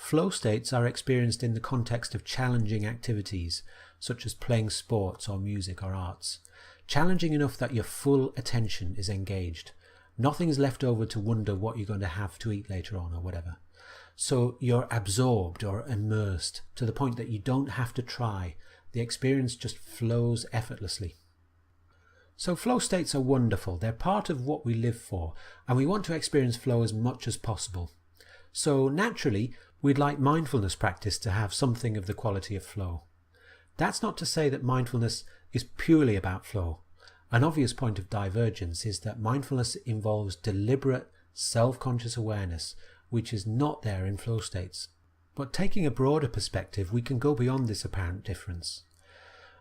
Flow states are experienced in the context of challenging activities, such as playing sports or music or arts. Challenging enough that your full attention is engaged. Nothing is left over to wonder what you're going to have to eat later on or whatever. So you're absorbed or immersed to the point that you don't have to try. The experience just flows effortlessly. So flow states are wonderful. They're part of what we live for, and we want to experience flow as much as possible. So naturally, we'd like mindfulness practice to have something of the quality of flow. That's not to say that mindfulness is purely about flow. An obvious point of divergence is that mindfulness involves deliberate, self-conscious awareness, which is not there in flow states. But taking a broader perspective, we can go beyond this apparent difference.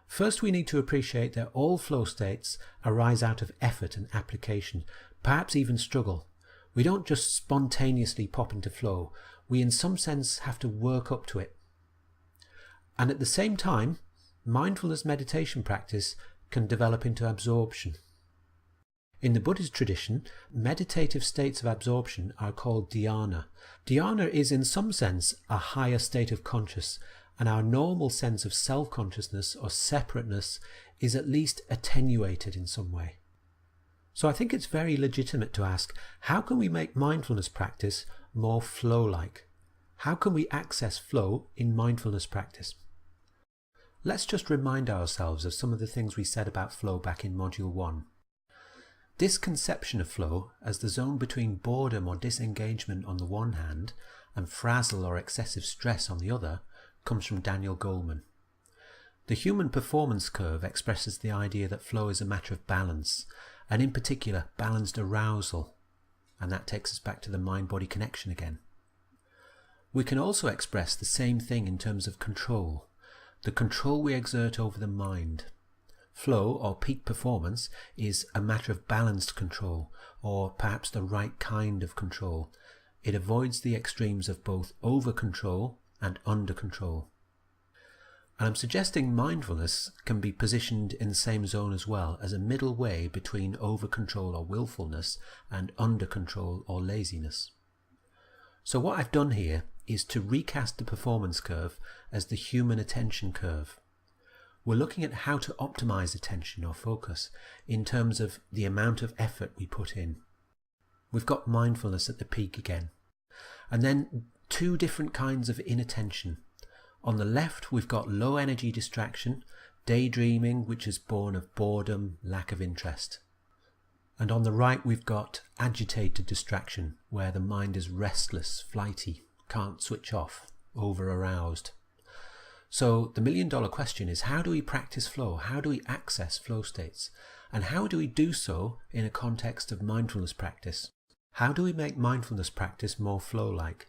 First, we need to appreciate that all flow states arise out of effort and application, perhaps even struggle. We don't just spontaneously pop into flow. We in some sense have to work up to it. And at the same time, mindfulness meditation practice can develop into absorption. In the Buddhist tradition, meditative states of absorption are called dhyana. Dhyana is in some sense a higher state of conscious, and our normal sense of self-consciousness or separateness is at least attenuated in some way. So I think it's very legitimate to ask, how can we make mindfulness practice more flow-like? How can we access flow in mindfulness practice? Let's just remind ourselves of some of the things we said about flow back in Module 1. This conception of flow as the zone between boredom or disengagement on the one hand and frazzle or excessive stress on the other comes from Daniel Goleman. The human performance curve expresses the idea that flow is a matter of balance, and in particular balanced arousal, and that takes us back to the mind-body connection again. We can also express the same thing in terms of control, the control we exert over the mind. Flow, or peak performance, is a matter of balanced control, or perhaps the right kind of control. It avoids the extremes of both over-control and under-control. And I'm suggesting mindfulness can be positioned in the same zone as well, as a middle way between over-control or willfulness and under-control or laziness. So what I've done here is to recast the performance curve as the human attention curve. We're looking at how to optimize attention or focus in terms of the amount of effort we put in. We've got mindfulness at the peak again. And then two different kinds of inattention. On the left, we've got low energy distraction, daydreaming, which is born of boredom, lack of interest. And on the right, we've got agitated distraction, where the mind is restless, flighty, can't switch off, over-aroused. So the million-dollar question is, how do we practice flow? How do we access flow states? And how do we do so in a context of mindfulness practice? How do we make mindfulness practice more flow-like?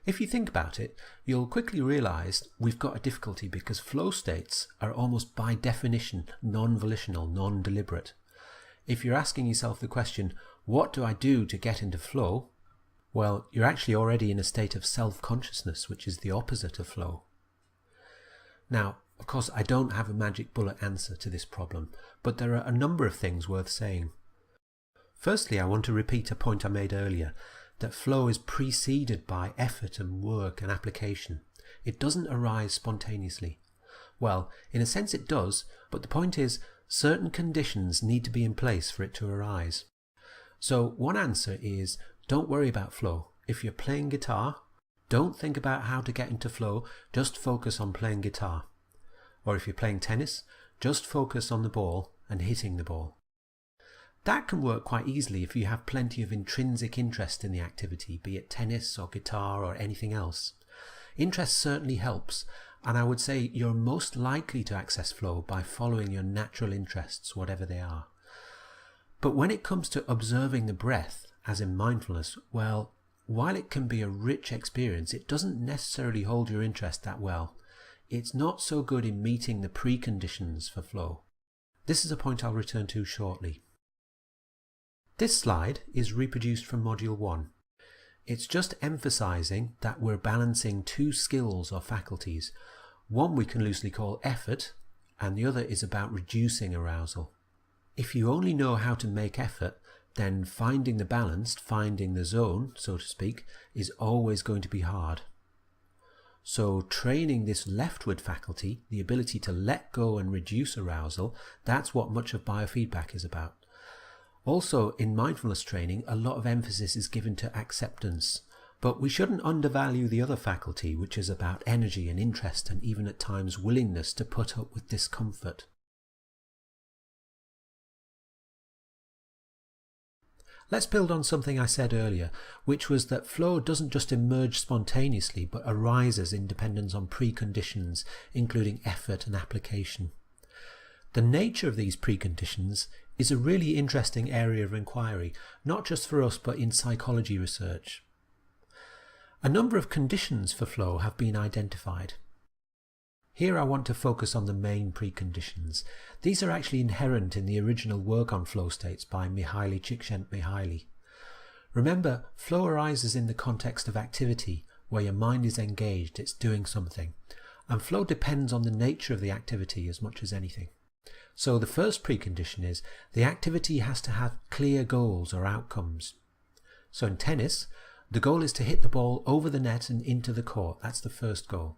If you think about it, you'll quickly realize we've got a difficulty because flow states are almost by definition non-volitional, non-deliberate. If you're asking yourself the question, what do I do to get into flow? Well, you're actually already in a state of self-consciousness, which is the opposite of flow. Now, of course, I don't have a magic bullet answer to this problem, but there are a number of things worth saying. Firstly, I want to repeat a point I made earlier, that flow is preceded by effort and work and application. It doesn't arise spontaneously. Well, in a sense it does, but the point is, certain conditions need to be in place for it to arise. So one answer is, don't worry about flow. If you're playing guitar, don't think about how to get into flow, just focus on playing guitar. Or if you're playing tennis, just focus on the ball and hitting the ball. That can work quite easily if you have plenty of intrinsic interest in the activity, be it tennis or guitar or anything else. Interest certainly helps, and I would say you're most likely to access flow by following your natural interests, whatever they are. But when it comes to observing the breath, as in mindfulness, well, while it can be a rich experience, it doesn't necessarily hold your interest that well. It's not so good in meeting the preconditions for flow. This is a point I'll return to shortly. This slide is reproduced from Module 1. It's just emphasizing that we're balancing two skills or faculties. One we can loosely call effort, and the other is about reducing arousal. If you only know how to make effort, then finding the balance, finding the zone, so to speak, is always going to be hard. So training this leftward faculty, the ability to let go and reduce arousal, that's what much of biofeedback is about. Also, in mindfulness training, a lot of emphasis is given to acceptance. But we shouldn't undervalue the other faculty, which is about energy and interest and even at times willingness to put up with discomfort. Let's build on something I said earlier, which was that flow doesn't just emerge spontaneously but arises in dependence on preconditions, including effort and application. The nature of these preconditions is a really interesting area of inquiry, not just for us but in psychology research. A number of conditions for flow have been identified. Here I want to focus on the main preconditions. These are actually inherent in the original work on flow states by Mihaly Csikszentmihalyi. Remember, flow arises in the context of activity, where your mind is engaged, it's doing something. And flow depends on the nature of the activity as much as anything. So the first precondition is the activity has to have clear goals or outcomes. So in tennis, the goal is to hit the ball over the net and into the court. That's the first goal.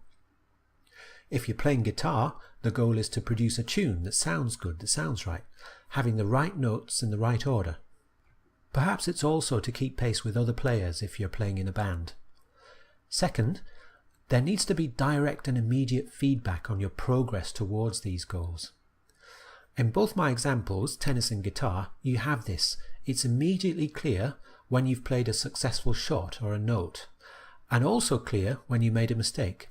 If you're playing guitar, the goal is to produce a tune that sounds good, that sounds right, having the right notes in the right order. Perhaps it's also to keep pace with other players if you're playing in a band. Second, there needs to be direct and immediate feedback on your progress towards these goals. In both my examples, tennis and guitar, you have this. It's immediately clear when you've played a successful shot or a note, and also clear when you made a mistake.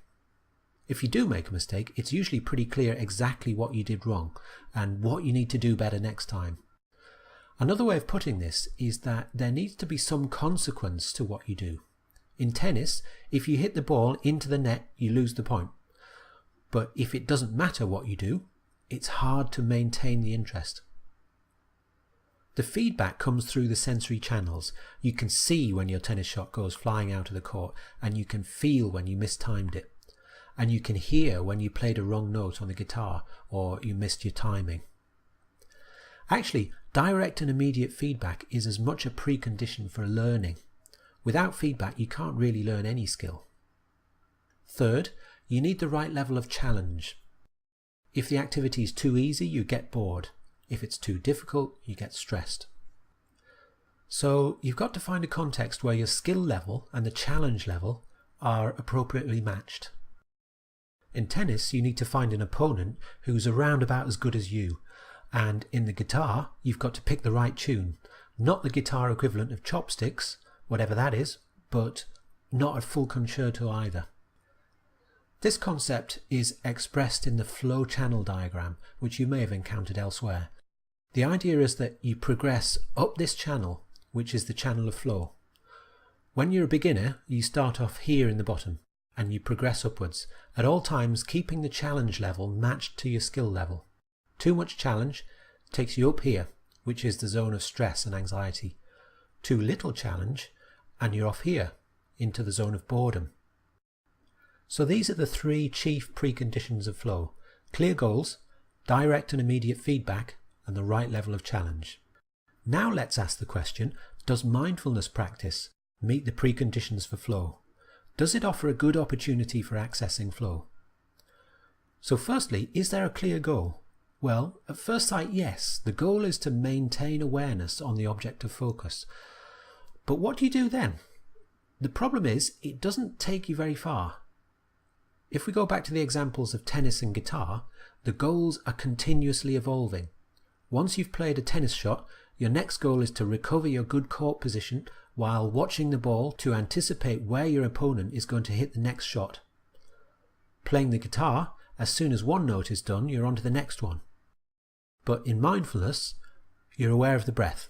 If you do make a mistake, it's usually pretty clear exactly what you did wrong and what you need to do better next time. Another way of putting this is that there needs to be some consequence to what you do. In tennis, if you hit the ball into the net, you lose the point. But if it doesn't matter what you do, it's hard to maintain the interest. The feedback comes through the sensory channels. You can see when your tennis shot goes flying out of the court, and you can feel when you mistimed it. And you can hear when you played a wrong note on the guitar or you missed your timing. Actually, direct and immediate feedback is as much a precondition for learning. Without feedback, you can't really learn any skill. Third, you need the right level of challenge. If the activity is too easy, you get bored. If it's too difficult, you get stressed. So you've got to find a context where your skill level and the challenge level are appropriately matched. In tennis, you need to find an opponent who's around about as good as you. And in the guitar, you've got to pick the right tune. Not the guitar equivalent of chopsticks, whatever that is, but not a full concerto either. This concept is expressed in the flow channel diagram, which you may have encountered elsewhere. The idea is that you progress up this channel, which is the channel of flow. When you're a beginner, you start off here in the bottom, and you progress upwards, at all times keeping the challenge level matched to your skill level. Too much challenge takes you up here, which is the zone of stress and anxiety. Too little challenge, and you're off here, into the zone of boredom. So these are the three chief preconditions of flow: clear goals, direct and immediate feedback, and the right level of challenge. Now let's ask the question, does mindfulness practice meet the preconditions for flow? Does it offer a good opportunity for accessing flow? So firstly, is there a clear goal? Well, at first sight, yes. The goal is to maintain awareness on the object of focus. But what do you do then? The problem is, it doesn't take you very far. If we go back to the examples of tennis and guitar, the goals are continuously evolving. Once you've played a tennis shot, your next goal is to recover your good court position while watching the ball to anticipate where your opponent is going to hit the next shot. Playing the guitar, as soon as one note is done, you're on to the next one. But in mindfulness, you're aware of the breath,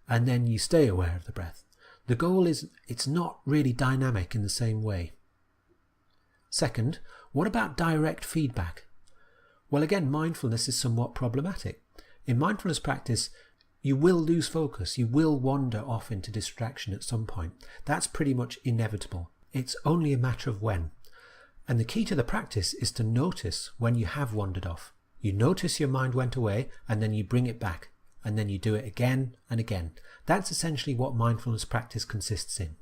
and then you stay aware of the breath. The goal is, it's not really dynamic in the same way. Second, what about direct feedback? Well, again, mindfulness is somewhat problematic. In mindfulness practice, you will lose focus, you will wander off into distraction at some point. That's pretty much inevitable. It's only a matter of when. And the key to the practice is to notice when you have wandered off. You notice your mind went away and then you bring it back. and then you do it again and again. That's essentially what mindfulness practice consists in.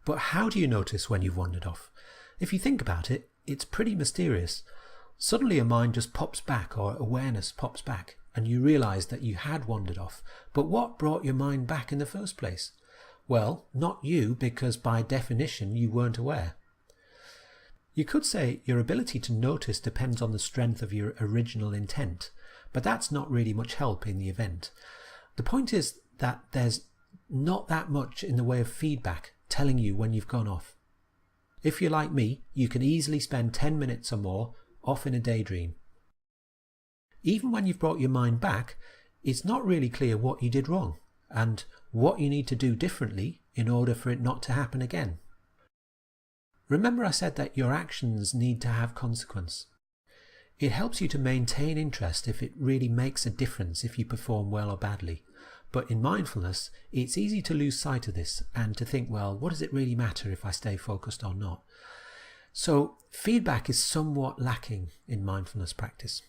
But how do you notice when you've wandered off? If you think about it, it's pretty mysterious. Suddenly your mind just pops back, or awareness pops back, and you realize that you had wandered off. But what brought your mind back in the first place? Well, not you, because by definition you weren't aware. You could say your ability to notice depends on the strength of your original intent, but that's not really much help in the event. The point is that there's not that much in the way of feedback telling you when you've gone off. If you're like me, you can easily spend 10 minutes or more off in a daydream. Even when you've brought your mind back, it's not really clear what you did wrong and what you need to do differently in order for it not to happen again. Remember I said that your actions need to have consequence. It helps you to maintain interest if it really makes a difference if you perform well or badly. But in mindfulness, it's easy to lose sight of this and to think, well, what does it really matter if I stay focused or not? So feedback is somewhat lacking in mindfulness practice.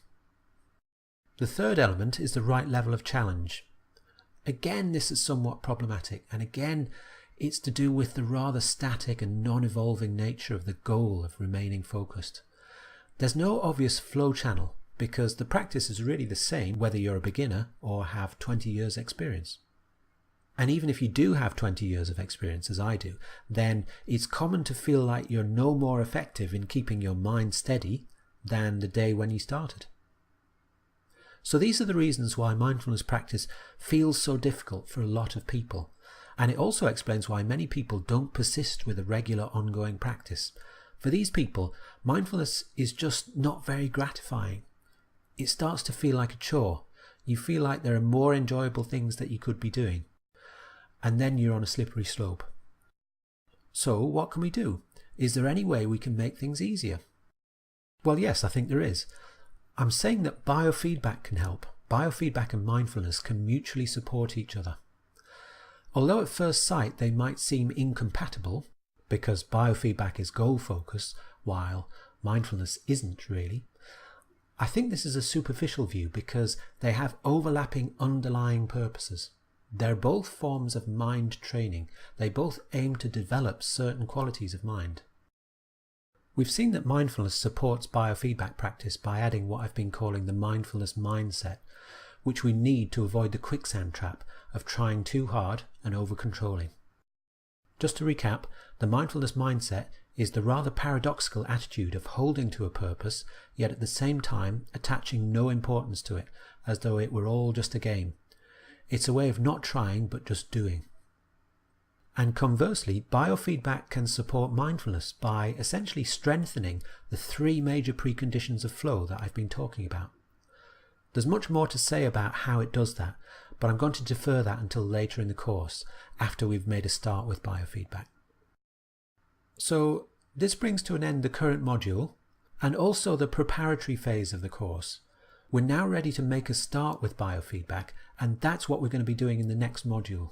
The third element is the right level of challenge. Again, this is somewhat problematic, and again, it's to do with the rather static and non-evolving nature of the goal of remaining focused. There's no obvious flow channel because the practice is really the same whether you're a beginner or have 20 years experience. And even if you do have 20 years of experience, as I do, then it's common to feel like you're no more effective in keeping your mind steady than the day when you started. So these are the reasons why mindfulness practice feels so difficult for a lot of people. And it also explains why many people don't persist with a regular ongoing practice. For these people, mindfulness is just not very gratifying. It starts to feel like a chore. You feel like there are more enjoyable things that you could be doing. And then you're on a slippery slope. So what can we do? Is there any way we can make things easier? Well, yes, I think there is. I'm saying that biofeedback can help. Biofeedback and mindfulness can mutually support each other. Although at first sight they might seem incompatible, because biofeedback is goal-focused while mindfulness isn't really, I think this is a superficial view because they have overlapping underlying purposes. They're both forms of mind training. They both aim to develop certain qualities of mind. We've seen that mindfulness supports biofeedback practice by adding what I've been calling the mindfulness mindset, which we need to avoid the quicksand trap of trying too hard and over-controlling. Just to recap, the mindfulness mindset is the rather paradoxical attitude of holding to a purpose, yet at the same time attaching no importance to it, as though it were all just a game. It's a way of not trying but just doing. And conversely, biofeedback can support mindfulness by essentially strengthening the three major preconditions of flow that I've been talking about. There's much more to say about how it does that, but I'm going to defer that until later in the course, after we've made a start with biofeedback. So this brings to an end the current module, and also the preparatory phase of the course. We're now ready to make a start with biofeedback, and that's what we're going to be doing in the next module.